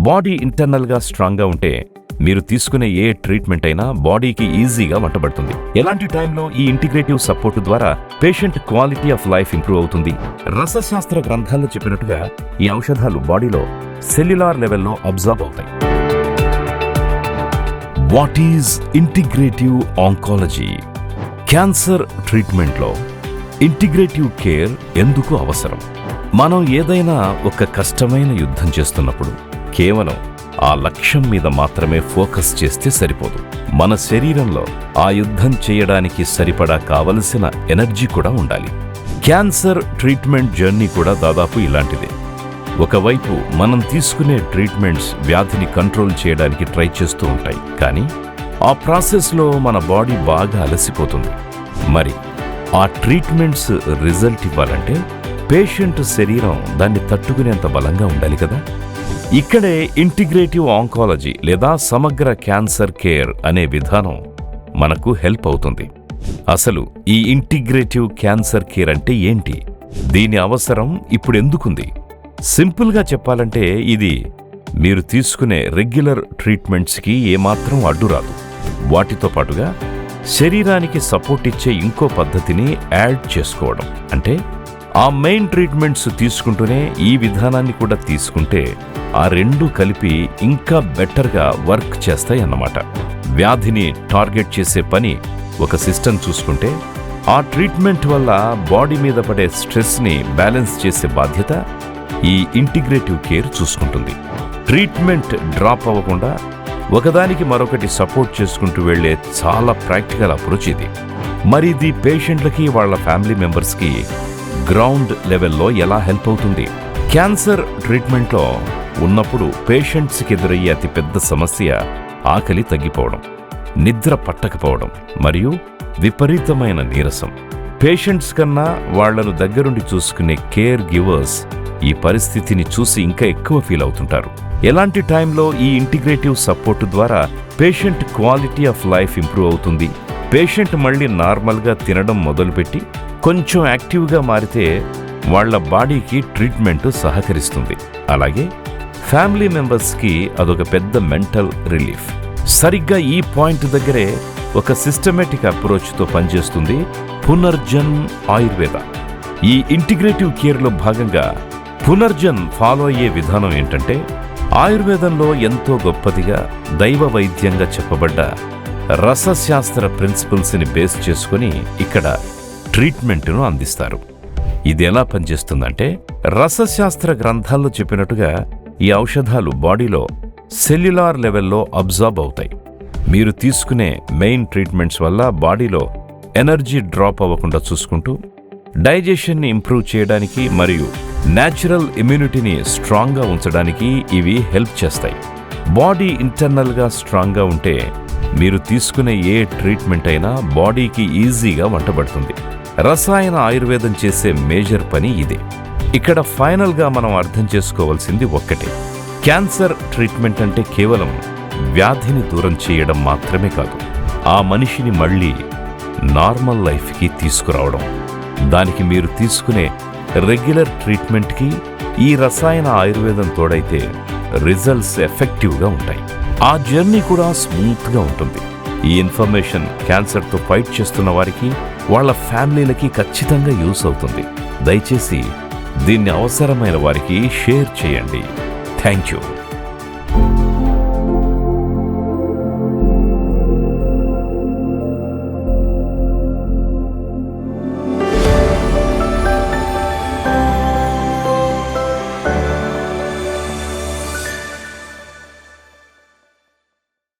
Body ఇంటర్నల్గా స్ట్రాంగ్గా ఉంటే మీరు తీసుకునే ఏ ట్రీట్మెంట్ అయినా బాడీకి ఈజీగా వంటబడుతుంది. ఎలాంటి టైంలో ఈ ఇంటిగ్రేటివ్ సపోర్ట్ ద్వారా patient quality of life improve అవుతుంది. రసశాస్త్ర గ్రంథాల్లో చెప్పినట్టుగా ఈ ఔషధాలు బాడీలో సెల్యులార్ లెవెల్లో అబ్జర్వ్ అవుతాయి. What is integrative oncology? Cancer ట్రీట్మెంట్లో ఇంటిగ్రేటివ్ కేర్ ఎందుకు అవసరం? మనం ఏదైనా ఒక కష్టమైన యుద్ధం చేస్తున్నప్పుడు కేవలం ఆ లక్ష్యం మీద మాత్రమే ఫోకస్ చేస్తే సరిపోదు. మన శరీరంలో ఆ యుద్ధం చేయడానికి సరిపడా కావలసిన ఎనర్జీ కూడా ఉండాలి. క్యాన్సర్ ట్రీట్మెంట్ జర్నీ కూడా దాదాపు ఇలాంటిదే. ఒకవైపు మనం తీసుకునే ట్రీట్మెంట్స్ వ్యాధిని కంట్రోల్ చేయడానికి ట్రై చేస్తూ ఉంటాయి, కానీ ఆ ప్రాసెస్లో మన బాడీ బాగా అలసిపోతుంది. మరి ఆ ట్రీట్మెంట్స్ రిజల్ట్ ఇవ్వాలంటే పేషెంట్ శరీరం దాన్ని తట్టుకునేంత బలంగా ఉండాలి కదా. ఇక్కడే ఇంటిగ్రేటివ్ ఆంకాలజీ లేదా సమగ్ర క్యాన్సర్ కేర్ అనే విధానం మనకు హెల్ప్ అవుతుంది. అసలు ఈ ఇంటిగ్రేటివ్ క్యాన్సర్ కేర్ అంటే ఏంటి? దీని అవసరం ఇప్పుడు ఎందుకుంది? సింపుల్గా చెప్పాలంటే ఇది మీరు తీసుకునే రెగ్యులర్ ట్రీట్మెంట్స్కి ఏమాత్రం అడ్డురాదు. వాటితో పాటుగా శరీరానికి సపోర్ట్ ఇచ్చే ఇంకో పద్ధతిని యాడ్ చేసుకోవడం. అంటే ఆ మెయిన్ ట్రీట్మెంట్స్ తీసుకుంటూనే ఈ విధానాన్ని కూడా తీసుకుంటే ఆ రెండు కలిపి ఇంకా బెటర్గా వర్క్ చేస్తాయి అన్నమాట. వ్యాధిని టార్గెట్ చేసే పని ఒక సిస్టమ్ చూసుకుంటే, ఆ ట్రీట్మెంట్ వల్ల బాడీ మీద పడే స్ట్రెస్ని బ్యాలెన్స్ చేసే బాధ్యత ఈ ఇంటిగ్రేటివ్ కేర్ చూసుకుంటుంది. ట్రీట్మెంట్ డ్రాప్ అవ్వకుండా ఒకదానికి మరొకటి సపోర్ట్ చేసుకుంటూ వెళ్లే చాలా ప్రాక్టికల్ అప్రోచ్ ఇది. మరి ఇది పేషెంట్లకి వాళ్ళ ఫ్యామిలీ మెంబర్స్కి గ్రౌండ్ లెవెల్లో ఎలా హెల్ప్ అవుతుంది? క్యాన్సర్ ట్రీట్మెంట్లో ఉన్నప్పుడు పేషెంట్స్కి ఎదురయ్యే అతిపెద్ద సమస్య ఆకలి తగ్గిపోవడం, నిద్ర పట్టకపోవడం మరియు విపరీతమైన నీరసం. పేషెంట్స్ కన్నా వాళ్లను దగ్గరుండి చూసుకునే కేర్ గివర్స్ ఈ పరిస్థితిని చూసి ఇంకా ఎక్కువ ఫీల్ అవుతుంటారు. ఎలాంటి టైంలో ఈ ఇంటిగ్రేటివ్ సపోర్ట్ ద్వారా patient quality of life improve అవుతుంది. పేషెంట్ మళ్ళీ నార్మల్గా తినడం మొదలుపెట్టి కొంచెం యాక్టివ్గా మారితే వాళ్ల బాడీకి ట్రీట్మెంట్ సహకరిస్తుంది. అలాగే ఫ్యామిలీ మెంబర్స్కి అదొక పెద్ద మెంటల్ రిలీఫ్. సరిగ్గా ఈ పాయింట్ దగ్గరే ఒక సిస్టమేటిక్ అప్రోచ్తో పనిచేస్తుంది పునర్జన్ ఆయుర్వేద. ఈ ఇంటిగ్రేటివ్ కేర్లో భాగంగా పునర్జన్ ఫాలో అయ్యే విధానం ఏంటంటే, ఆయుర్వేదంలో ఎంతో గొప్పదిగా దైవ వైద్యంగా చెప్పబడ్డ రసశాస్త్ర ప్రిన్సిపల్స్ని బేస్ చేసుకుని ఇక్కడ ట్రీట్మెంట్ను అందిస్తారు. ఇది ఎలా పనిచేస్తుందంటే, రసశాస్త్ర గ్రంథాల్లో చెప్పినట్టుగా ఈ ఔషధాలు బాడీలో సెల్యులార్ లెవెల్లో అబ్జార్బ్ అవుతాయి. మీరు తీసుకునే మెయిన్ ట్రీట్మెంట్స్ వల్ల బాడీలో ఎనర్జీ డ్రాప్ అవ్వకుండా చూసుకుంటూ డైజెషన్ని ఇంప్రూవ్ చేయడానికి మరియు న్యాచురల్ ఇమ్యూనిటీని స్ట్రాంగ్గా ఉంచడానికి ఇవి హెల్ప్ చేస్తాయి. బాడీ ఇంటర్నల్గా స్ట్రాంగ్గా ఉంటే మీరు తీసుకునే ఏ ట్రీట్మెంట్ అయినా బాడీకి ఈజీగా వంటబడుతుంది. రసాయన ఆయుర్వేదం చేసే మేజర్ పని ఇదే. ఇక్కడ ఫైనల్గా మనం అర్థం చేసుకోవాల్సింది ఒక్కటే: క్యాన్సర్ ట్రీట్మెంట్ అంటే కేవలం వ్యాధిని దూరం చేయడం మాత్రమే కాదు, ఆ మనిషిని మళ్ళీ నార్మల్ లైఫ్కి తీసుకురావడం. దానికి మీరు తీసుకునే రెగ్యులర్ ట్రీట్మెంట్కి ఈ రసాయన ఆయుర్వేదం తోడైతే రిజల్ట్స్ ఎఫెక్టివ్గా ఉంటాయి. ఆ జర్నీ కూడా స్మూత్గా ఉంటుంది. ఈ ఇన్ఫర్మేషన్ క్యాన్సర్తో ఫైట్ చేస్తున్న వారికి, వాళ్ళ ఫ్యామిలీలకి ఖచ్చితంగా యూస్ అవుతుంది. దయచేసి దీన్ని అవసరమైన వారికి షేర్ చేయండి. Thank you.